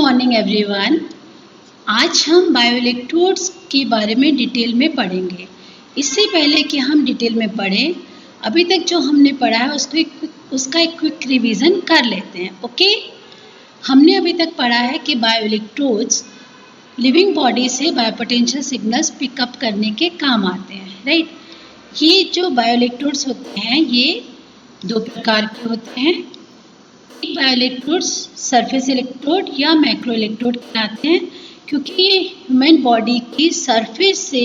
Morning everyone. आज हम बायोइलेक्ट्रोड्स के बारे में डिटेल में पढ़ेंगे। इससे पहले कि हम डिटेल में पढ़ें, अभी तक जो हमने पढ़ा है उसका एक क्विक रिवीजन कर लेते हैं। ओके, हमने अभी तक पढ़ा है कि बायोइलेक्ट्रोड्स लिविंग बॉडी से बायोपोटेंशियल सिग्नल्स पिकअप करने के काम आते हैं, राइट। ये जो बायोइलेक्ट्रोड्स होते हैं ये दो प्रकार के होते हैं। बायोइलेक्ट्रोड्स सरफेस इलेक्ट्रोड या मैक्रो इलेक्ट्रोड कहलाते हैं, क्योंकि ये ह्यूमन बॉडी की सरफेस से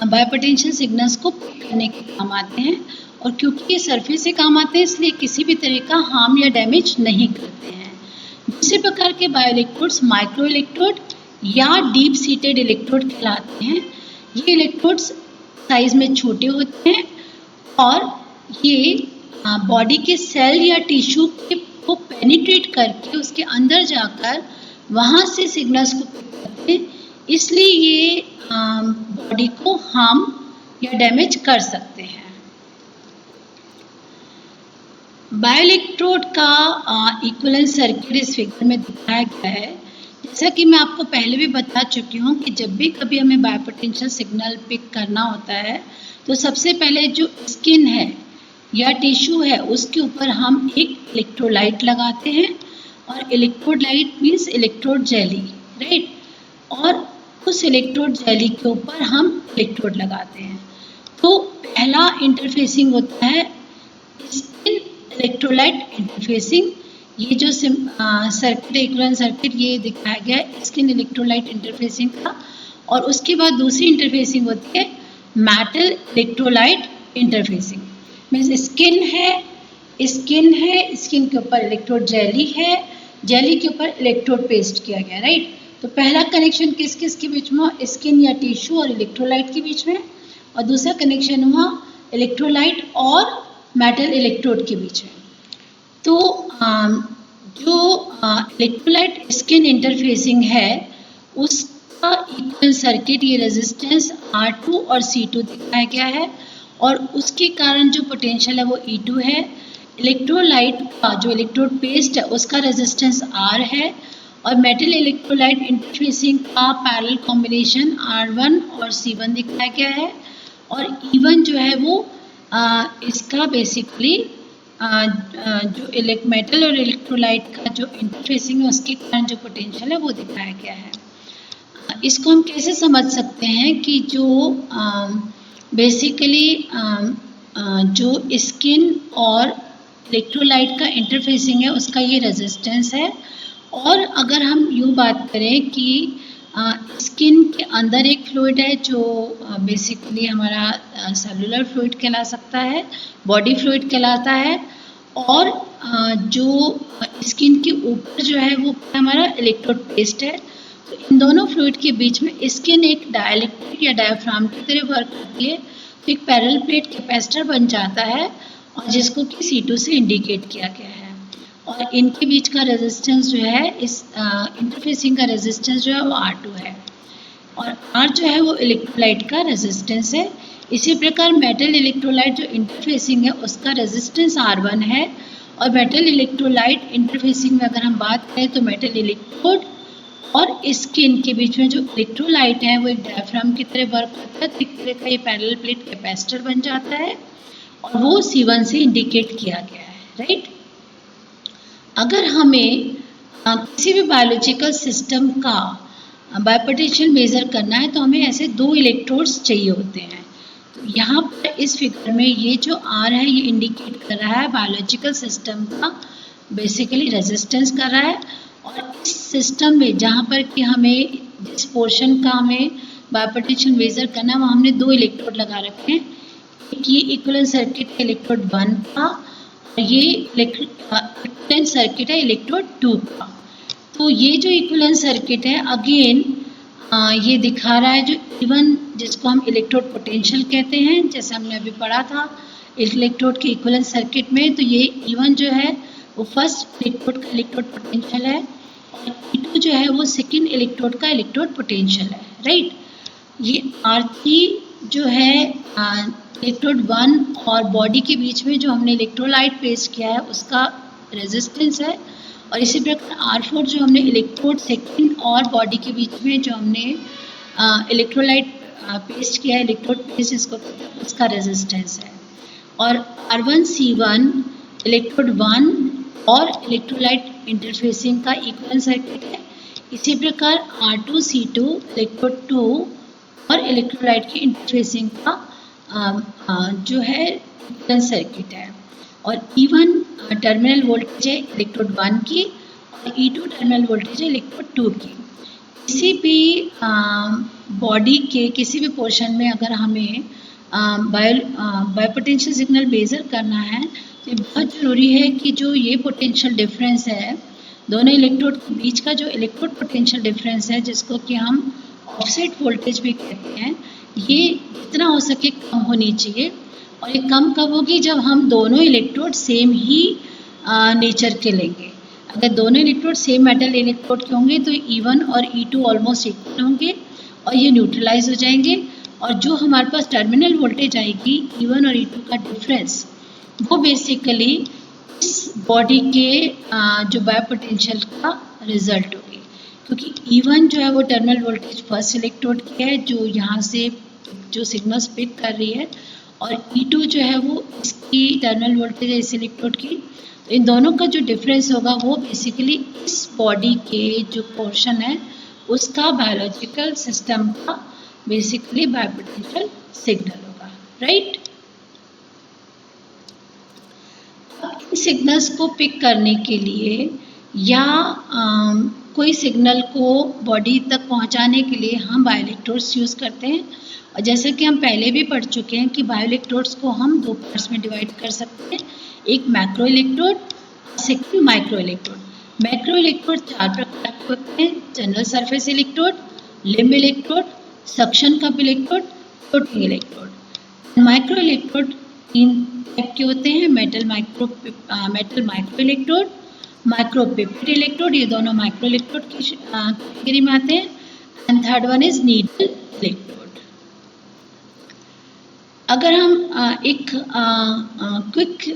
बायोपोटेंशियल सिग्नल्स को पिक करने के काम आते हैं। और क्योंकि ये सरफेस से काम आते हैं इसलिए किसी भी तरह का हार्म या डैमेज नहीं करते हैं। दूसरे प्रकार के बायोइलेक्ट्रोड्स माइक्रो इलेक्ट्रोड या डीप सीटेड इलेक्ट्रोड कहलाते हैं। ये इलेक्ट्रोड्स साइज में छोटे होते हैं और ये बॉडी के सेल या टिश्यू को पेनिट्रेट करके उसके अंदर जाकर वहाँ से सिग्नल्स को पिक करते हैं, इसलिए ये बॉडी को हार्म या डैमेज कर सकते हैं। बायोइलेक्ट्रोड का इक्विवेलेंट सर्किट इस फिगर में दिखाया गया है। जैसा कि मैं आपको पहले भी बता चुकी हूँ कि जब भी कभी हमें बायोपोटेंशियल सिग्नल पिक करना होता है तो सबसे पहले जो स्किन है या टिश्यू है उसके ऊपर हम एक इलेक्ट्रोलाइट लगाते हैं, और electrolyte means electrode jelly, right. और उस इलेक्ट्रोड जेली के ऊपर हम इलेक्ट्रोड लगाते हैं। तो पहला इंटरफेसिंग होता है स्किन इलेक्ट्रोलाइट इंटरफेसिंग। ये जो सर्किट इक्विवेलेंट सर्किट ये दिखाया गया है स्किन इलेक्ट्रोलाइट इंटरफेसिंग का। और उसके बाद दूसरी इंटरफेसिंग होती है metal electrolyte interfacing. Means skin है, स्किन के ऊपर इलेक्ट्रोड जेली है, जेली के ऊपर इलेक्ट्रोड पेस्ट किया गया, राइट। तो पहला कनेक्शन किस किस के बीच में हुआ, स्किन या टिश्यू और इलेक्ट्रोलाइट के बीच में, और दूसरा कनेक्शन हुआ इलेक्ट्रोलाइट और मेटल इलेक्ट्रोड के बीच में। तो जो इलेक्ट्रोलाइट स्किन इंटरफेसिंग है उसका इक्विवेलेंट सर्किट ये रेजिस्टेंस R2 और C2 दिखाया गया है, और उसके कारण जो पोटेंशियल है वो E2 है। इलेक्ट्रोलाइट का जो इलेक्ट्रोड पेस्ट है उसका रेजिस्टेंस R है, और मेटल इलेक्ट्रोलाइट इंटरफेसिंग का पैरेलल कॉम्बिनेशन R1 और C1 दिखाया गया है। और E1 जो है वो इसका बेसिकली जो मेटल और इलेक्ट्रोलाइट का जो इंटरफेसिंग है उसके कारण जो पोटेंशियल है वो दिखाया गया है। इसको हम कैसे समझ सकते हैं कि जो बेसिकली जो स्किन और इलेक्ट्रोलाइट का इंटरफेसिंग है उसका ये रेजिस्टेंस है। और अगर हम यूँ बात करें कि स्किन के अंदर एक फ्लूइड है जो बेसिकली हमारा सेलुलर फ्लूइड कहला सकता है, बॉडी फ्लूइड कहलाता है, और जो स्किन के ऊपर जो है वो हमारा इलेक्ट्रोड पेस्ट है। तो इन दोनों फ्लूइड के बीच में स्किन एक डाइलेक्ट्रिक या डायफ्राम की तरह वर्क करती है, तो एक पैरेलल प्लेट कैपेसिटर बन जाता है, और जिसको कि C2 से इंडिकेट किया गया है। और इनके बीच का रेजिस्टेंस जो है इस इंटरफेसिंग का रेजिस्टेंस जो है वो R2 है, और R जो है वो इलेक्ट्रोलाइट का रेजिस्टेंस है। इसी प्रकार मेटल इलेक्ट्रोलाइट जो इंटरफेसिंग है उसका रेजिस्टेंस R1 है, और मेटल इलेक्ट्रोलाइट इंटरफेसिंग में अगर हम बात करें तो मेटल इलेक्ट्रोड और स्किन के बीच में जो इलेक्ट्रोलाइट है वो एक डायफ्राम की तरह वर्क करता है, तो एक तरह का ये पैरेलल प्लेट कैपेसिटर बन जाता है, और वो C1 से इंडिकेट किया गया है, राइट। अगर हमें किसी भी बायोलॉजिकल सिस्टम का बायोपोटेंशियल मेजर करना है तो हमें ऐसे दो इलेक्ट्रोड्स चाहिए होते हैं। तो यहाँ पर इस फिगर में ये जो R है ये इंडिकेट कर रहा है बायोलॉजिकल सिस्टम का बेसिकली रेजिस्टेंस कर रहा है। और इस सिस्टम में जहाँ पर कि हमें जिस पोर्शन का हमें बायोपोटेंशियल मेजर करना है वहाँ हमने दो इलेक्ट्रोड लगा रखे हैं। एक ये इक्विवेलेंट सर्किट है इलेक्ट्रोड 1 का, और ये इक्विवेलेंट सर्किट है इलेक्ट्रोड 2 का। तो ये जो इक्विवेलेंट सर्किट है अगेन ये दिखा रहा है जो E1 जिसको हम इलेक्ट्रोड पोटेंशियल कहते हैं, जैसे हमने अभी पढ़ा था इलेक्ट्रोड के इक्विवेलेंट सर्किट में। तो ये E1 जो है वो फर्स्ट इलेक्ट्रोड का इलेक्ट्रोड पोटेंशियल है, और E2 जो है वो सेकेंड इलेक्ट्रोड का इलेक्ट्रोड पोटेंशियल है, राइट। ये R3 जो है इलेक्ट्रोड 1 और बॉडी के बीच में जो हमने इलेक्ट्रोलाइट पेस्ट किया है उसका रेजिस्टेंस है, और इसी प्रकार R4 जो हमने इलेक्ट्रोड सेकेंड और बॉडी के बीच में जो हमने इलेक्ट्रोलाइट पेस्ट किया है, इलेक्ट्रोड पेस्ट इसको उसका रेजिस्टेंस है। और R1C1 इलेक्ट्रोड 1 और इलेक्ट्रोलाइट इंटरफेसिंग का इक्वल सर्किट है। इसी प्रकार R2C2 इलेक्ट्रोड 2 और इलेक्ट्रोलाइट की इंटरफेसिंग का जो है इक्वल सर्किट है। और E1 टर्मिनल वोल्टेज है इलेक्ट्रोड 1 की और E2 टर्मिनल वोल्टेज है इलेक्ट्रोड 2 की। किसी भी बॉडी के किसी भी पोर्शन में अगर हमें बायोपोटेंशियल सिग्नल मेजर करना है तो ये बहुत ज़रूरी है कि जो ये पोटेंशियल डिफरेंस है दोनों इलेक्ट्रोड के बीच का, जो इलेक्ट्रोड पोटेंशियल डिफरेंस है जिसको कि हम ऑफसेट वोल्टेज भी कहते हैं, ये जितना हो सके कम होनी चाहिए। और ये कम कब होगी? जब हम दोनों इलेक्ट्रोड सेम ही नेचर के लेंगे। अगर दोनों इलेक्ट्रोड सेम मेटल इलेक्ट्रोड के होंगे तो E1 और E2 ऑलमोस्ट इक्वल होंगे और ये न्यूट्रलाइज हो जाएंगे। और जो हमारे पास टर्मिनल वोल्टेज आएगी E1 और E2 का डिफरेंस, वो बेसिकली इस बॉडी के जो बायोपोटेंशियल का रिजल्ट होगी। क्योंकि E1 जो है वो टर्मिनल वोल्टेज फर्स्ट इलेक्ट्रोड की है जो यहाँ से जो सिग्नल्स पिक कर रही है, और E2 जो है वो इसकी टर्मिनल वोल्टेज है इस इलेक्ट्रोड की। तो इन दोनों का जो डिफरेंस होगा वो बेसिकली इस बॉडी के जो पोर्शन है उसका बायोलॉजिकल सिस्टम का बेसिकली बायोपोटेंशियल सिग्नल होगा, राइट। इन सिग्नल्स को पिक करने के लिए या कोई सिग्नल को बॉडी तक पहुंचाने के लिए हम बायोइलेक्ट्रोड्स यूज़ करते हैं। और जैसे कि हम पहले भी पढ़ चुके हैं कि बायोइलेक्ट्रोड्स को हम दो पार्ट्स में डिवाइड कर सकते हैं, एक macro electrode, second micro electrode. Macro electrode 4 प्रकार के होते हैं: general surface electrode, limb electrode, suction cup electrode, floating electrode. Micro electrode 3 type के होते हैं: metal micro electrode, micro pipette electrode, ये दोनों माइक्रो इलेक्ट्रोड की कैटेगरी में आते हैं। And third one is needle electrode. अगर हम एक क्विक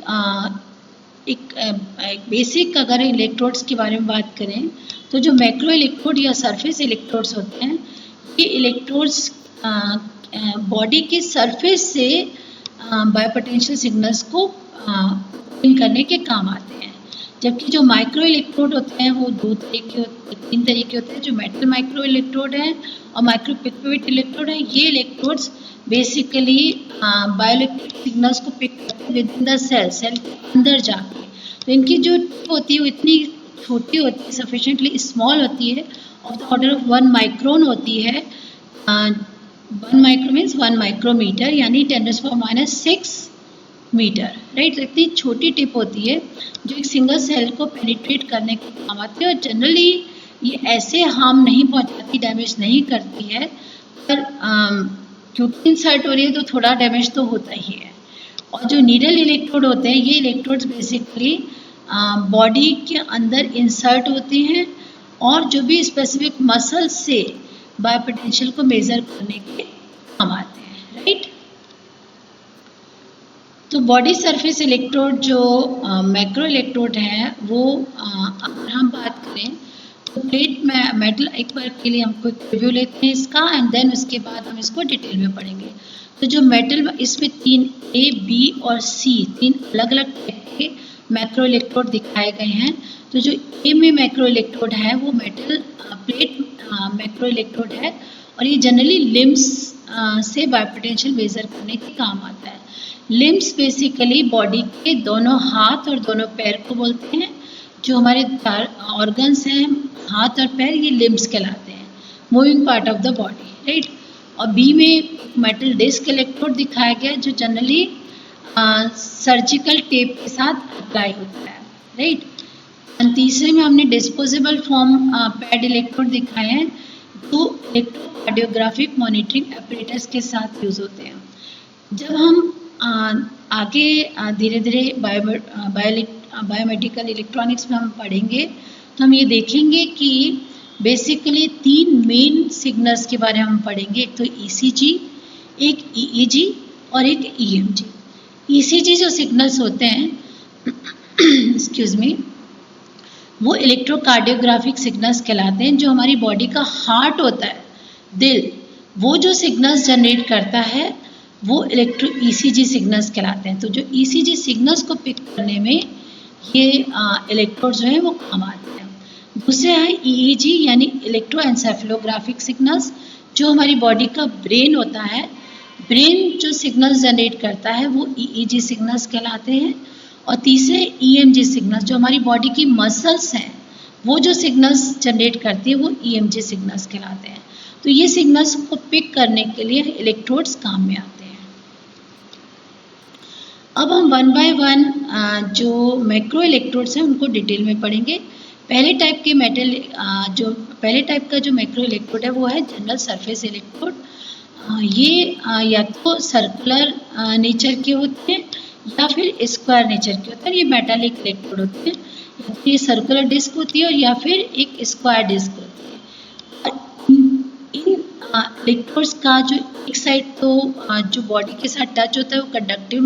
एक बेसिक अगर इलेक्ट्रोड्स के बारे में बात करें तो जो मैक्रो इलेक्ट्रोड या सरफेस इलेक्ट्रोड्स होते हैं, ये इलेक्ट्रोड्स बॉडी के सरफेस से बायोपोटेंशियल सिग्नल्स को पिक करने के काम आते हैं। जबकि जो माइक्रो इलेक्ट्रोड होते हैं वो 3 तरीके होते हैं, जो मेटल माइक्रो इलेक्ट्रोड है और माइक्रो पिपेट इलेक्ट्रोड है। ये इलेक्ट्रोड्स बेसिकली बायोइलेक्ट्रिक सिग्नल्स को पिक करते हैं विद इन द सेल के अंदर जाके। तो इनकी जो टिप होती है वो इतनी छोटी होती है, सफिशिएंटली स्मॉल होती है, of the order of 1 micron होती है। 1 माइक्रो मीन्स 1 माइक्रोमीटर, यानी 10⁻⁶ मीटर, राइट। इतनी छोटी टिप होती है जो एक सिंगल सेल को पेनिट्रेट करने के काम आती है। और जनरली ये ऐसे हार्म नहीं पहुंचाती, डैमेज नहीं करती है, पर क्योंकि इंसर्ट हो रही है तो थोड़ा डैमेज तो होता ही है। और जो नीडल इलेक्ट्रोड होते हैं, ये इलेक्ट्रोड्स बेसिकली बॉडी के अंदर इंसर्ट होते हैं और जो भी स्पेसिफिक मसल से बायोपोटेंशियल को मेजर करने के काम आते हैं, राइट। तो बॉडी सरफेस इलेक्ट्रोड जो मैक्रो इलेक्ट्रोड है वो अगर हम बात करें तो प्लेट मेटल, एक बार के लिए हम क्विक रिव्यू लेते हैं इसका एंड देन उसके बाद हम इसको डिटेल में पढ़ेंगे। तो जो मेटल, इसमें 3 A, B और C 3 अलग अलग टाइप के मैक्रो इलेक्ट्रोड दिखाए गए हैं। तो जो A में मैक्रो इलेक्ट्रोड है वो मेटल प्लेट मैक्रो इलेक्ट्रोड है और ये जनरली लिम्स से बायोपोटेंशियल मेजर करने के काम आता है। लिम्स बेसिकली बॉडी के दोनों हाथ और दोनों पैर को बोलते हैं। जो हमारे ऑर्गन्स हैं, हाथ और पैर, ये लिम्स कहलाते हैं, moving part of the body, right. और बी में मेटल डिस्क इलेक्ट्रोड दिखाया गया जो जनरली सर्जिकल टेप के साथ अप्लाई होता है, राइट। और तीसरे में हमने डिस्पोजेबल फॉर्म पैड इलेक्ट्रोड दिखाए हैं जो इलेक्ट्रोकार्डियोग्राफिक मॉनिटरिंग एपरेटस के साथ यूज होते हैं। जब हम आगे धीरे धीरे बायोमेडिकल इलेक्ट्रॉनिक्स में हम पढ़ेंगे तो हम ये देखेंगे कि बेसिकली 3 मेन सिग्नल्स के बारे में हम पढ़ेंगे। एक तो ECG, एक EEG और एक EMG। ECG जो सिग्नल्स होते हैं एक्सक्यूज मी, वो इलेक्ट्रोकार्डियोग्राफिक सिग्नल्स कहलाते हैं। जो हमारी बॉडी का हार्ट होता है, दिल, वो जो सिग्नल्स जनरेट करता है वो इलेक्ट्रो ईसीजी सिग्नल्स कहलाते हैं। तो जो ईसीजी सिग्नल्स को पिक करने में ये इलेक्ट्रोड्स जो हैं वो काम आते हैं। दूसरे है ईईजी यानी इलेक्ट्रोएन्सेफेलोग्राफिक सिग्नल्स। जो हमारी बॉडी का ब्रेन होता है, ब्रेन जो सिग्नल्स जनरेट करता है वो ईईजी सिग्नल्स कहलाते हैं। और तीसरे ईएमजी सिग्नल्स, जो हमारी बॉडी की मसल्स हैं वो जो सिग्नल्स जनरेट करती है वो ईएमजी सिग्नल्स कहलाते हैं। तो ये सिग्नल्स को पिक करने के लिए इलेक्ट्रोड्स काम में आते हैं। अब हम वन बाय वन जो मैक्रो इलेक्ट्रोड्स हैं उनको डिटेल में पढ़ेंगे। पहले टाइप का जो मैक्रो इलेक्ट्रोड है वो है जनरल सरफेस इलेक्ट्रोड। ये या तो सर्कुलर नेचर के होते हैं या फिर स्क्वायर नेचर के होते हैं। ये मेटालिक इलेक्ट्रोड होते हैं, या तो ये सर्कुलर डिस्क होती है और या फिर एक स्क्वायर डिस्क होती है। और इन इलेक्ट्रोड्स का जो एक साइड तो जो बॉडी के साथ टच होता है वो कंडक्टिव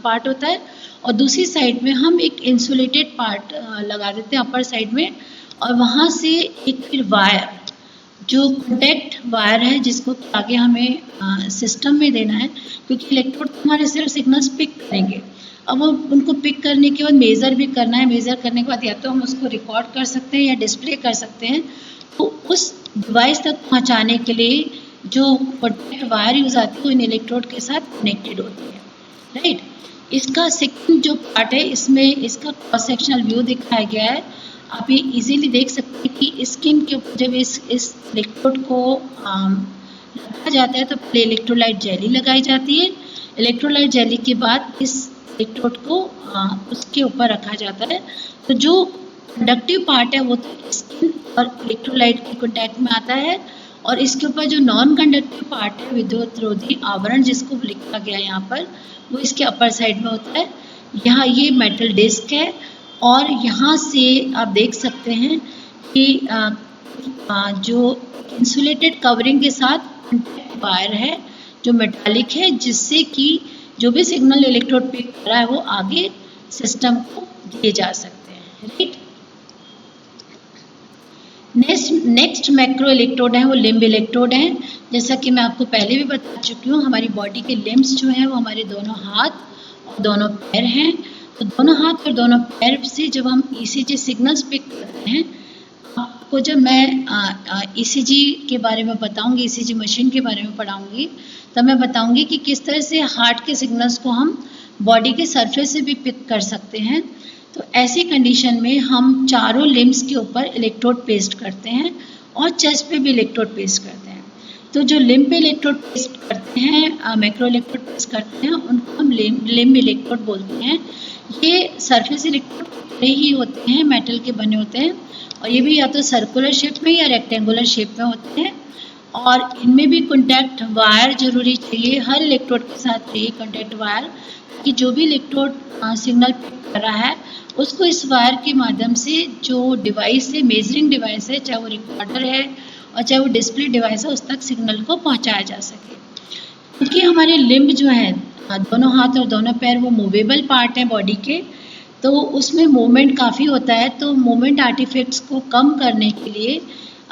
पार्ट होता है, और दूसरी साइड में हम एक इंसुलेटेड पार्ट लगा देते हैं अपर साइड में, और वहाँ से एक फिर वायर, जो कॉन्टैक्ट वायर है जिसको आगे हमें सिस्टम में देना है, क्योंकि इलेक्ट्रोड हमारे सिर्फ सिग्नल्स पिक करेंगे। अब वो उनको पिक करने के बाद मेज़र भी करना है। मेज़र करने के बाद या तो हम उसको रिकॉर्ड कर सकते हैं या डिस्प्ले कर सकते हैं। तो उस डिवाइस तक पहुंचाने के लिए जो कॉन्टैक्ट वायर यूज़ आती है वो इन इलेक्ट्रोड के साथ कनेक्टेड होती है, राइट। इसका सेकंड जो पार्ट है, इसमें इसका क्रॉस सेक्शनल व्यू दिखाया गया है। आप ये इजीली देख सकते हैं कि स्किन के ऊपर जब इस इलेक्ट्रोड को लगाया जाता है तो पहले इलेक्ट्रोलाइट जेली लगाई जाती है। इलेक्ट्रोलाइट जेली के बाद इस इलेक्ट्रोड को उसके ऊपर रखा जाता है। तो जो कंडक्टिव पार्ट है वो तो स्किन और इलेक्ट्रोलाइट के कॉन्टैक्ट में आता है, और इसके ऊपर जो नॉन कंडक्टिव पार्ट है, विद्युतरोधी आवरण जिसको लिखा गया है यहाँ पर, वो इसके अपर साइड में होता है। यहाँ ये मेटल डिस्क है, और यहाँ से आप देख सकते हैं कि जो इंसुलेटेड कवरिंग के साथ वायर है जो मेटालिक है, जिससे कि जो भी सिग्नल इलेक्ट्रोड पिक कर रहा है वो आगे सिस्टम को दिए जा सकते हैं, राइट। नेक्स्ट मैक्रो इलेक्ट्रोड है वो लिम्ब इलेक्ट्रोड है। जैसा कि मैं आपको पहले भी बता चुकी हूँ, हमारी बॉडी के लिम्ब्स जो हैं वो हमारे दोनों हाथ और दोनों पैर हैं। तो दोनों हाथ और दोनों पैर से जब हम ईसीजी सिग्नल्स पिक करते हैं, आपको जब मैं ईसीजी के बारे में बताऊंगी, ईसीजी मशीन के बारे में पढ़ाऊंगी, तब मैं बताऊंगी कि किस तरह से हार्ट के सिग्नल्स को हम बॉडी के सरफेस से भी पिक कर सकते हैं। तो ऐसी कंडीशन में हम चारों लिम्ब्स के ऊपर इलेक्ट्रोड पेस्ट करते हैं और चेस्ट पे भी इलेक्ट्रोड पेस्ट करते हैं। तो जो लिम्ब पे इलेक्ट्रोड पेस्ट करते हैं, मैक्रो इलेक्ट्रोड पेस्ट करते हैं, उनको हम लिम्ब इलेक्ट्रोड बोलते हैं। ये सरफेस इलेक्ट्रोड ही होते हैं, मेटल के बने होते हैं, और ये भी या तो सर्कुलर शेप में या रेक्टेंगुलर शेप में होते हैं। और इनमें भी कॉन्टैक्ट वायर जरूरी चाहिए, हर इलेक्ट्रोड के साथ चाहिए कॉन्टैक्ट वायर, कि जो भी इलेक्ट्रोड सिग्नल पिक कर रहा है उसको इस वायर के माध्यम से जो डिवाइस है, मेजरिंग डिवाइस है, चाहे वो रिकॉर्डर है और चाहे वो डिस्प्ले डिवाइस है, उस तक सिग्नल को पहुंचाया जा सके। क्योंकि हमारे लिम्ब जो है, दोनों हाथ और दोनों पैर, वो मूवेबल पार्ट हैं बॉडी के, तो उसमें मूवमेंट काफ़ी होता है। तो मूवमेंट आर्टिफैक्ट्स को कम करने के लिए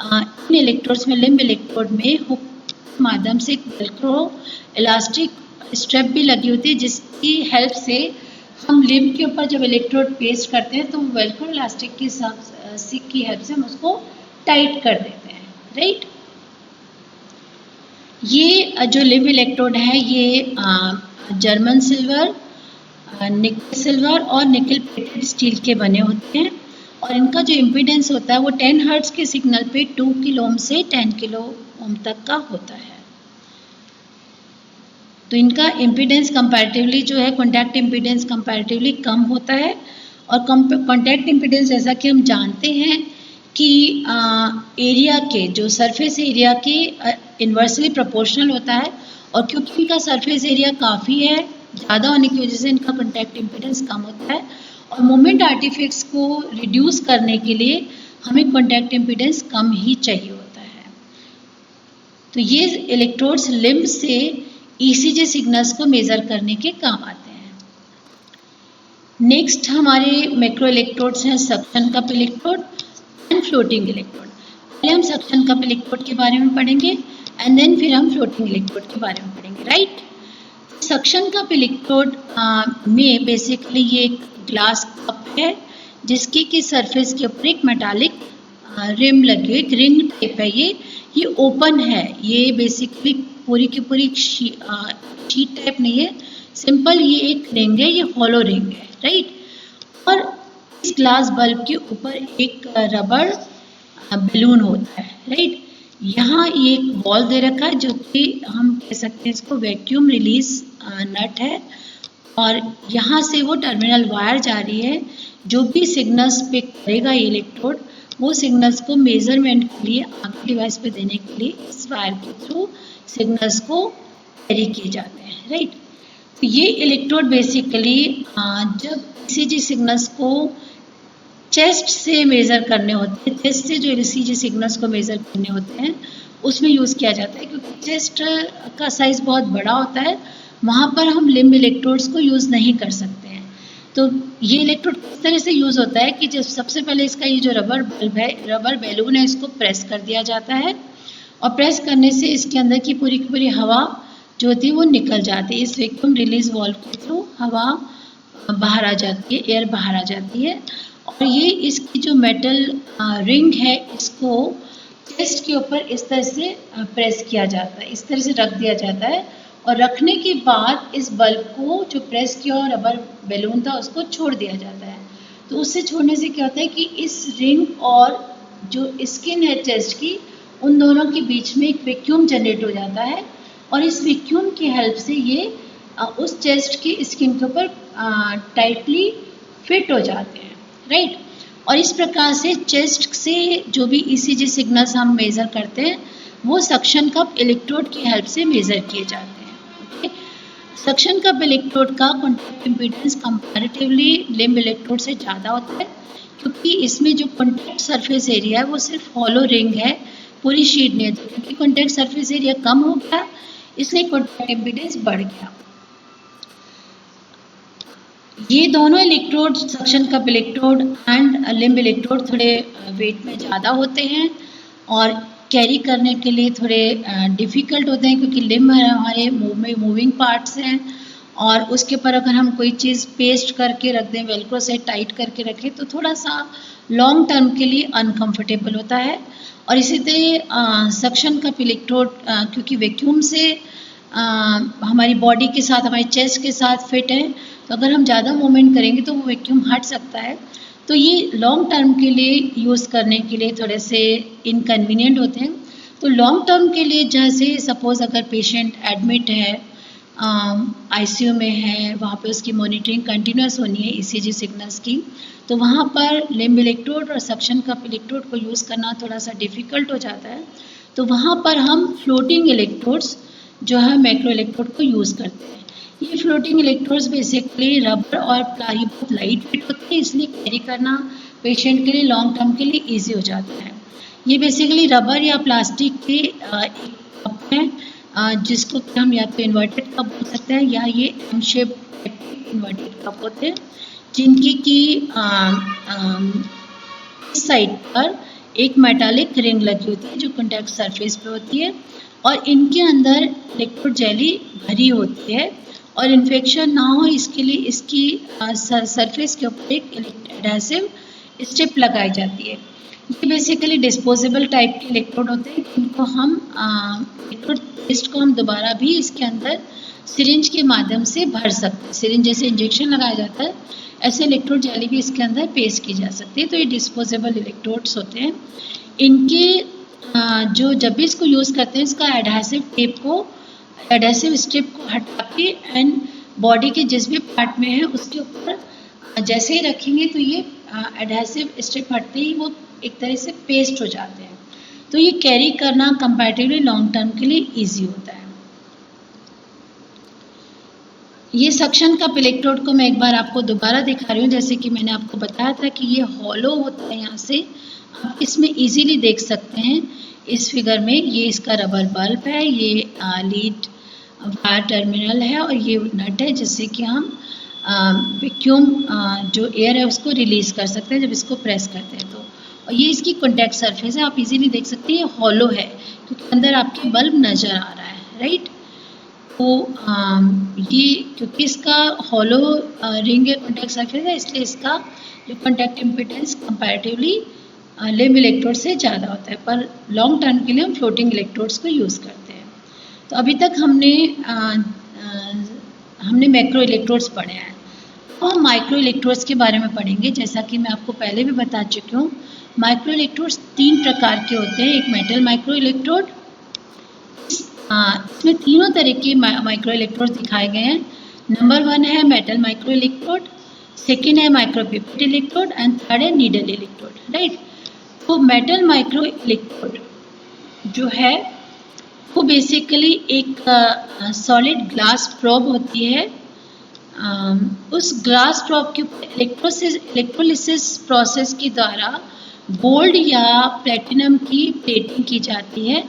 इन इलेक्ट्रोड्स में, लिम्ब इलेक्ट्रोड में हुक के माध्यम से एक वेल्क्रो इलास्टिक स्ट्रेप भी लगी होती है, जिसकी हेल्प से हम लिम्ब के ऊपर जब इलेक्ट्रोड पेस्ट करते हैं तो वेल्क्रो इलास्टिक की हेल्प से हम उसको टाइट कर देते हैं, राइट। ये जो लिम्ब इलेक्ट्रोड है ये जर्मन सिल्वर, निकल सिल्वर और निकल प्लेटेड स्टील के बने होते हैं, और इनका जो इम्पीडेंस होता है वो 10 हर्ट्ज के सिग्नल पे 2 किलो ओम से 10 किलो ओम तक का होता है। तो इनका इम्पीडेंस कंपैरेटिवली जो है, कॉन्टैक्ट इम्पीडेंस कंपैरेटिवली कम होता है। और कॉन्टैक्ट इम्पीडेंस जैसा कि हम जानते हैं कि एरिया के, जो सरफेस एरिया के इन्वर्सली प्रोपोर्शनल होता है, और क्योंकि इनका सरफेस एरिया काफ़ी है, ज़्यादा होने की वजह से इनका कॉन्टैक्ट इम्पीडेंस कम होता है। और मोमेंट आर्टिफैक्ट्स को रिड्यूस करने के लिए हमें कॉन्टैक्ट इम्पीडेंस कम ही चाहिए होता है। तो ये इलेक्ट्रोड्स लिम्ब से ईसीजी सिग्नल्स को मेज़र करने के काम आते हैं। नेक्स्ट हमारे मैक्रो इलेक्ट्रोड्स हैं suction cup electrode and floating electrode. पहले हम सक्शन कप इलेक्ट्रोड के बारे में पढ़ेंगे एंड देन फिर हम फ्लोटिंग इलेक्ट्रोड के बारे में पढ़ेंगे, राइट। सक्शन कप इलेक्ट्रोड में बेसिकली ये एक ग्लास कप है जिसकी की सरफेस के ऊपर एक मेटालिक रिम लगी, एक रिंग टाइप है। ये ओपन है, ये बेसिकली पूरी की पूरी शीट टाइप नहीं है, सिंपल ये एक रिंग है, ये हॉलो रिंग है, राइट। और इस ग्लास बल्ब के ऊपर एक रबर बैलून होता है, राइट। यहाँ ये एक बॉल दे रखा है जो कि हम कह सकते हैं इसको वैक्यूम रिलीज नट है, और यहाँ से वो टर्मिनल वायर जा रही है। जो भी सिग्नल्स पिक करेगा ये इलेक्ट्रोड, वो सिग्नल्स को मेजरमेंट के लिए आगे डिवाइस पे देने के लिए इस वायर के थ्रू सिग्नल्स को कैरी किए जाते हैं, राइट। तो ये इलेक्ट्रोड बेसिकली जब ईसीजी सिग्नल्स को चेस्ट से मेज़र करने होते हैं, चेस्ट से जो ईसीजी सिग्नल्स को मेज़र करने होते हैं उसमें यूज़ किया जाता है, क्योंकि चेस्ट का साइज़ बहुत बड़ा होता है, वहाँ पर हम लिम्ब इलेक्ट्रोड्स को यूज़ नहीं कर सकते हैं। तो ये इलेक्ट्रोड किस तरह से यूज़ होता है कि जब सबसे पहले इसका ये जो रबर बल्ब है, रबर बैलून है, इसको प्रेस कर दिया जाता है, और प्रेस करने से इसके अंदर की पूरी हवा जो होती है वो निकल जाती है। इस वैक्यूम रिलीज वाल्व के थ्रू हवा बाहर आ जाती है, एयर बाहर आ जाती है, और ये इसकी जो मेटल रिंग है इसको चेस्ट के ऊपर इस तरह से प्रेस किया जाता है, इस तरह से रख दिया जाता है, और रखने के बाद इस बल्ब को जो प्रेस किया और रबर बैलून था उसको छोड़ दिया जाता है। तो उससे छोड़ने से क्या होता है कि इस रिंग और जो स्किन है चेस्ट की, उन दोनों के बीच में एक वैक्यूम जनरेट हो जाता है, और इस वैक्यूम की हेल्प से ये उस चेस्ट की स्किन के ऊपर टाइटली फिट हो जाते हैं, राइट। और इस प्रकार से चेस्ट से जो भी ईसीजी सिग्नल्स हम मेज़र करते हैं वो सक्शन कप इलेक्ट्रोड की हेल्प से मेज़र किए जाते हैं। सक्शन कप इलेक्ट्रोड का contact impedance comparatively limb electrode से ज़्यादा होता है, क्योंकि इसमें जो कॉन्टैक्ट सरफेस एरिया है वो सिर्फ हॉलो रिंग है, पूरी शीट नहीं है। तो क्योंकि कॉन्टैक्ट सरफेस एरिया कम हो गया इसलिए कॉन्टैक्ट इम्पीडेंस बढ़ गया। ये दोनों electrode, suction cup electrode and limb electrode, थोड़े वेट में ज़्यादा होते हैं और कैरी करने के लिए थोड़े डिफ़िकल्ट होते हैं, क्योंकि लिम्ब हमारे मूविंग पार्ट्स हैं, और उसके पर अगर हम कोई चीज़ पेस्ट करके रख दें, वेलक्रो से टाइट करके रखें, तो थोड़ा सा लॉन्ग टर्म के लिए अनकम्फर्टेबल होता है। और इसी तरह सक्शन कप इलेक्ट्रोड क्योंकि वैक्यूम से हमारी बॉडी के साथ, हमारी चेस्ट के साथ फिट है, तो अगर हम ज़्यादा मूवमेंट करेंगे तो वो वैक्यूम हट सकता है। तो ये लॉन्ग टर्म के लिए यूज़ करने के लिए थोड़े से इनकन्वीनियंट होते हैं। तो लॉन्ग टर्म के लिए जैसे सपोज़ अगर पेशेंट एडमिट है, आईसीयू में है, वहाँ पे उसकी मॉनिटरिंग कंटिन्यूस होनी है ईसीजी सिग्नल्स की, तो वहाँ पर लिम्ब इलेक्ट्रोड और सक्शन कप इलेक्ट्रोड को यूज़ करना थोड़ा सा डिफ़िकल्ट हो जाता है। तो वहाँ पर हम फ्लोटिंग इलेक्ट्रोड्स जो है मैक्रो इलेक्ट्रोड को यूज़ करते हैं। ये फ्लोटिंग इलेक्ट्रोड्स बेसिकली रबर और प्लाई बहुत लाइट वेट होते हैं, इसलिए कैरी करना पेशेंट के लिए लॉन्ग टर्म के लिए ईजी हो जाता है। ये बेसिकली रबर या प्लास्टिक के एक कप हैं जिसको हम या तो इन्वर्टेड कप बोल सकते हैं, या ये एम शेप इन्वर्टेड कप होते हैं, जिनकी की इस साइड पर एक मेटालिक रिंग लगी होती है जो कॉन्टैक्ट सरफेस पे होती है, और इनके अंदर इलेक्ट्रोड जेली भरी होती है, और इन्फेक्शन ना हो इसके लिए इसकी सरफेस के ऊपर एक एडहेसिव स्ट्रिप लगाई जाती है। ये बेसिकली डिस्पोजेबल टाइप के इलेक्ट्रोड होते हैं, इनको हम इलेक्ट्रोड पेस्ट को हम दोबारा भी इसके अंदर सिरिंज के माध्यम से भर सकते हैं। सिरिंज जैसे इंजेक्शन लगाया जाता है, ऐसे इलेक्ट्रोड जेली भी इसके अंदर पेस्ट की जा सकती है। तो ये डिस्पोजेबल इलेक्ट्रोड्स होते हैं। इनके जो जब भी इसको यूज़ करते हैं, इसका एडहेसिव स्ट्रिप को हटा के एंड बॉडी के जिस भी पार्ट में है उसके ऊपर जैसे ही रखेंगे तो ये एडहेसिव स्ट्रिप हटते ही वो एक तरह से पेस्ट हो जाते हैं। तो ये कैरी करना कंपैरेटिवली लॉन्ग टर्म के लिए इजी होता है। ये सक्शन कप इलेक्ट्रोड को मैं एक बार आपको दोबारा दिखा रही हूँ। जैसे कि मैंने आपको बताया था कि ये हॉलो होता है, यहाँ से आप इसमें इजीली देख सकते हैं इस फिगर में। ये इसका रबर बल्ब है, ये लीड वायर टर्मिनल है, और ये नट है जिससे कि हम वैक्यूम जो एयर है उसको रिलीज़ कर सकते हैं जब इसको प्रेस करते हैं तो। और ये इसकी कॉन्टैक्ट सरफेस है, आप इजीली देख सकते हैं ये हॉलो है क्योंकि अंदर आपके बल्ब नज़र आ रहा है, राइट। तो ये क्योंकि इसका हॉलो रिंग या कॉन्टैक्ट सरफेस है इसलिए इसका जो कॉन्टैक्ट इम्पिडेंस कंपैरेटिवली लिम इलेक्ट्रोड से ज़्यादा होता है, पर लॉन्ग टर्म के लिए हम फ्लोटिंग इलेक्ट्रोड्स को यूज़ करते हैं। तो अभी तक हमने मैक्रो इलेक्ट्रोड्स पढ़े हैं। तो हम माइक्रो इलेक्ट्रोड्स के बारे में पढ़ेंगे। जैसा कि मैं आपको पहले भी बता चुकी हूँ, माइक्रो इलेक्ट्रोड्स 3 प्रकार के होते हैं। एक मेटल माइक्रो इलेक्ट्रोड, इसमें तीनों तरह के माइक्रो इलेक्ट्रोड दिखाए गए हैं। नंबर 1 है मेटल माइक्रो इलेक्ट्रोड, सेकेंड है micro pipette electrode and third है नीडल इलेक्ट्रोड, राइट। तो मेटल माइक्रो इलेक्ट्रोड जो है वो बेसिकली एक सॉलिड ग्लास प्रोब होती है। उस ग्लास प्रोब के ऊपर इलेक्ट्रोलिसिस प्रोसेस के द्वारा गोल्ड या प्लेटिनम की प्लेटिंग की जाती है।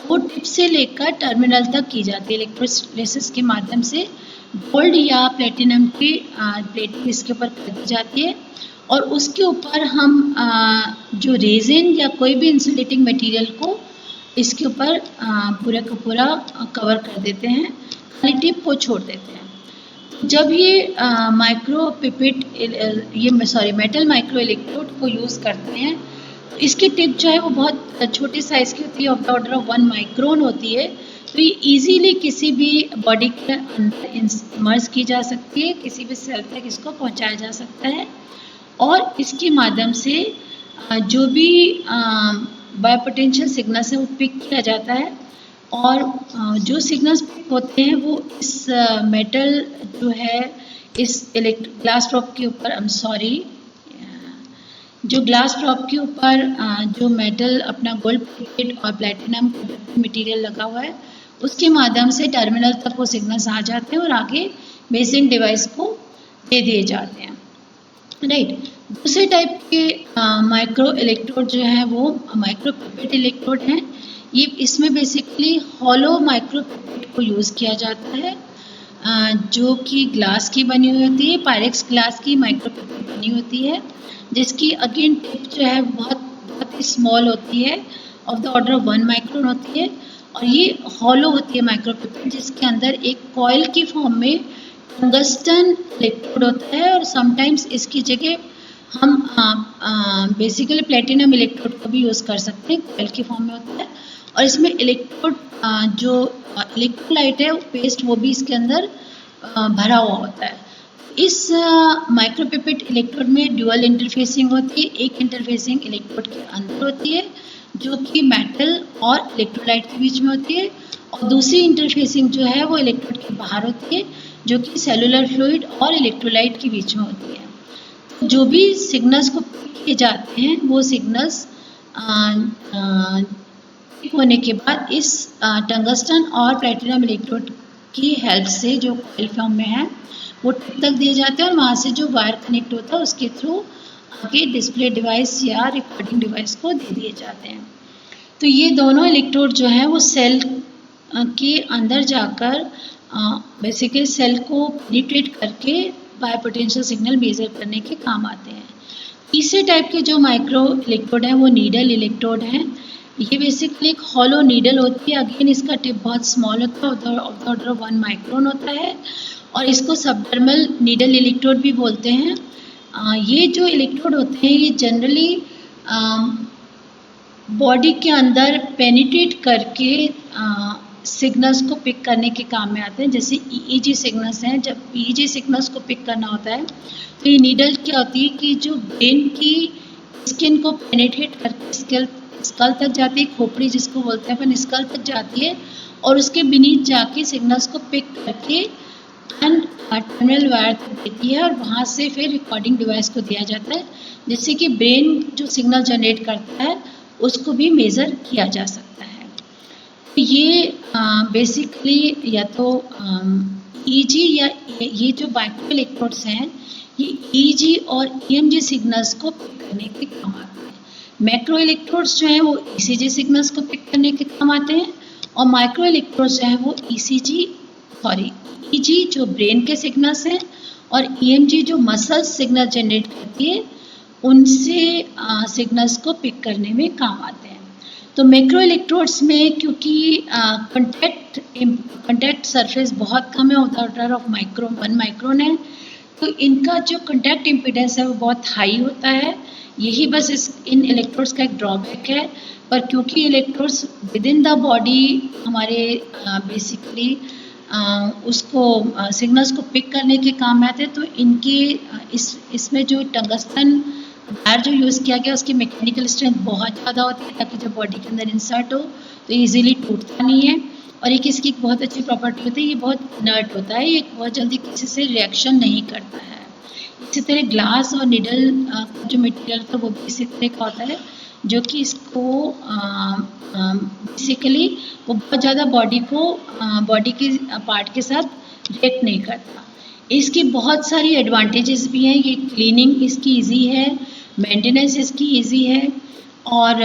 वो टिप से लेकर टर्मिनल तक की जाती है। इलेक्ट्रोलिसिस के माध्यम से गोल्ड या प्लेटिनम की प्लेटिंग इसके ऊपर कर दी जाती है और उसके ऊपर हम जो रेजिन या कोई भी इंसुलेटिंग मटेरियल को इसके ऊपर पूरा का पूरा कवर कर देते हैं, खाली टिप को छोड़ देते हैं। जब ये मेटल माइक्रो इलेक्ट्रोड को यूज़ करते हैं तो इसकी टिप जो है वो बहुत छोटे साइज़ की होती है, of the order of 1 micron होती है। तो ये इजीली किसी भी बॉडी के अंदर इमर्ज की जा सकती है, किसी भी सेल तक इसको पहुंचाया जा सकता है और इसके माध्यम से जो भी बायोपोटेंशियल सिग्नल्स है वो पिक किया जाता है और जो सिग्नल्स पिक होते हैं वो इस मेटल जो है इस ग्लास प्रोब के ऊपर जो ग्लास प्रोब के ऊपर जो मेटल अपना गोल्ड प्लेटेड और प्लेटिनम मटेरियल लगा हुआ है उसके माध्यम से टर्मिनल तक वो सिग्नल्स आ जाते हैं और आगे मेजरिंग डिवाइस को दे दिए जाते हैं, राइट। दूसरे टाइप के माइक्रो इलेक्ट्रोड जो है वो माइक्रो पिपेट इलेक्ट्रोड हैं। ये इसमें बेसिकली हॉलो माइक्रो पिपेट को यूज़ किया जाता है जो कि ग्लास की बनी हुई होती है, पायरेक्स ग्लास की माइक्रो पिपेट बनी होती है जिसकी अगेन टिप जो है बहुत ही स्मॉल होती है, of the order of 1 micron होती है और ये हॉलो होती है माइक्रो पिपेट जिसके अंदर एक कॉइल की फॉर्म में टंगस्टन इलेक्ट्रोड होता है और समटाइम्स इसकी जगह हम बेसिकली प्लेटिनम इलेक्ट्रोड को भी यूज़ कर सकते हैं, कॉइल की फॉर्म में होता है। और इसमें इलेक्ट्रोड जो इलेक्ट्रोलाइट है पेस्ट वो भी इसके अंदर भरा हुआ होता है। इस माइक्रोपिपेट इलेक्ट्रोड में ड्यूअल इंटरफेसिंग होती है। एक इंटरफेसिंग इलेक्ट्रोड के अंदर होती है जो कि मेटल और इलेक्ट्रोलाइट के बीच में होती है और दूसरी इंटरफेसिंग जो है वो इलेक्ट्रोड के बाहर होती है जो कि सेलुलर फ्लूइड और इलेक्ट्रोलाइट के बीच में होती है। तो जो भी सिग्नल्स को पिक किए जाते हैं वो सिग्नल्स पिक होने के बाद इस टंगस्टन और प्लेटिनम इलेक्ट्रोड की हेल्प से जो कॉइल फॉर्म में है वो टिप तक दिए जाते हैं और वहाँ से जो वायर कनेक्ट होता है उसके थ्रू आगे डिस्प्ले डिवाइस या रिकॉर्डिंग डिवाइस को दे दिए जाते हैं। तो ये दोनों इलेक्ट्रोड जो है वो सेल के अंदर जाकर बेसिकली सेल को पेनिट्रेट करके बायोपोटेंशियल सिग्नल मेजर करने के काम आते हैं। तीसरे टाइप के जो माइक्रो इलेक्ट्रोड हैं वो नीडल इलेक्ट्रोड हैं। ये बेसिकली एक हॉलो नीडल होती है, अगेन इसका टिप बहुत स्मॉल होता है, of the order of 1 micron होता है और इसको सबडर्मल नीडल इलेक्ट्रोड भी बोलते हैं। ये जो इलेक्ट्रोड होते हैं ये जनरली बॉडी के अंदर पेनिट्रेट करके सिग्नल्स को पिक करने के काम में आते हैं। जैसे ईईजी सिग्नल्स हैं, जब ईईजी सिग्नल्स को पिक करना होता है तो ये नीडल क्या होती है कि जो ब्रेन की स्किन को पेनिट्रेट करके स्कल तक जाती है, खोपड़ी जिसको बोलते हैं अपन, स्कल तक जाती है और उसके बीनीथ जाके सिग्नल्स को पिक करके एंड टर्मिनल वायर तक देती है और वहाँ से फिर रिकॉर्डिंग डिवाइस को दिया जाता है जिससे कि ब्रेन जो सिग्नल जनरेट करता है उसको भी मेज़र किया जा सकता है। ये बेसिकली या तो ईजी या ये जो माइक्रो इलेक्ट्रोड्स हैं ये ईजी और ईएमजी सिग्नल्स को पिक करने के काम आते हैं। मैक्रो इलेक्ट्रोड्स जो हैं वो ईसीजी सिग्नल्स को पिक करने के काम आते हैं और माइक्रो इलेक्ट्रोड्स जो हैं वो ईजी जो ब्रेन के सिग्नल्स हैं और EMG जो मसल सिग्नल जनरेट करती है उनसे सिग्नल्स को पिक करने में काम आते हैं। तो मैक्रो इलेक्ट्रोड्स में क्योंकि कंटैक्ट सरफेस बहुत कम है, ऑर्डर ऑफ 1 माइक्रोन है, तो इनका जो कंटैक्ट इम्पीडेंस है वो बहुत हाई होता है। यही बस इन इलेक्ट्रोड्स का एक ड्रॉबैक है। पर क्योंकि electrodes with in the body हमारे बेसिकली उसको सिग्नल्स को पिक करने के काम में आते हैं, तो इनके इसमें जो टंगस्टन वायर जो यूज़ किया गया उसकी मैकेनिकल स्ट्रेंथ बहुत ज़्यादा होती है, ताकि जब बॉडी के अंदर इंसर्ट हो तो ईजिली टूटता नहीं है। और एक इसकी बहुत अच्छी प्रॉपर्टी होती है, ये बहुत इनर्ट होता है, ये बहुत जल्दी किसी से रिएक्शन नहीं करता है। इसी तरह ग्लास और निडल जो मटेरियल था वो भी इसी तरह का होता है, जो कि इसको बेसिकली वो बहुत ज़्यादा बॉडी के पार्ट के साथ रिएक्ट नहीं करता। इसकी बहुत सारी एडवांटेजेस भी हैं। ये क्लीनिंग इसकी इजी है, मेंटेनेंस इसकी इजी है, और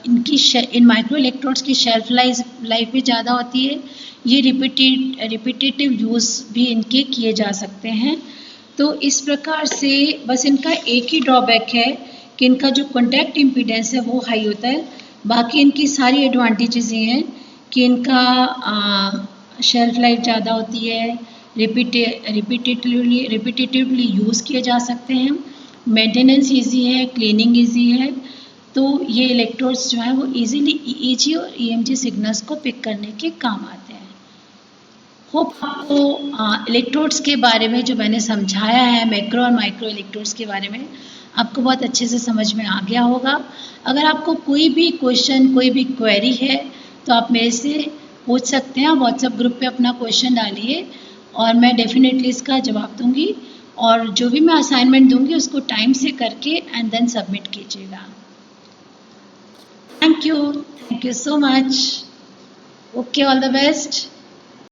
इन माइक्रो इलेक्ट्रोड्स की शेल्फ लाइफ भी ज़्यादा होती है। ये रिपीटेटिव यूज़ भी इनके किए जा सकते हैं। तो इस प्रकार से बस इनका एक ही ड्रॉबैक है कि इनका जो कॉन्टैक्ट इम्पीडेंस है वो हाई होता है। बाकी इनकी सारी एडवांटेजेस ये हैं कि इनका शेल्फ लाइफ ज़्यादा होती है, रिपीटेटिवली यूज़ किए जा सकते हैं, मेंटेनेंस इजी है, क्लीनिंग इजी है। तो ये इलेक्ट्रोड्स जो है वो इजीली EEG और EMG सिग्नल्स को पिक करने के काम आते हैं। होप आपको इलेक्ट्रोड्स के बारे में जो मैंने समझाया है, मैक्रो और माइक्रो इलेक्ट्रोड्स के बारे में, आपको बहुत अच्छे से समझ में आ गया होगा। अगर आपको कोई भी क्वेश्चन, कोई भी क्वेरी है तो आप मेरे से पूछ सकते हैं। व्हाट्सएप ग्रुप पे अपना क्वेश्चन डालिए और मैं डेफिनेटली इसका जवाब दूंगी, और जो भी मैं असाइनमेंट दूंगी उसको टाइम से करके एंड देन सबमिट कीजिएगा। Thank you so much. Okay, all the best.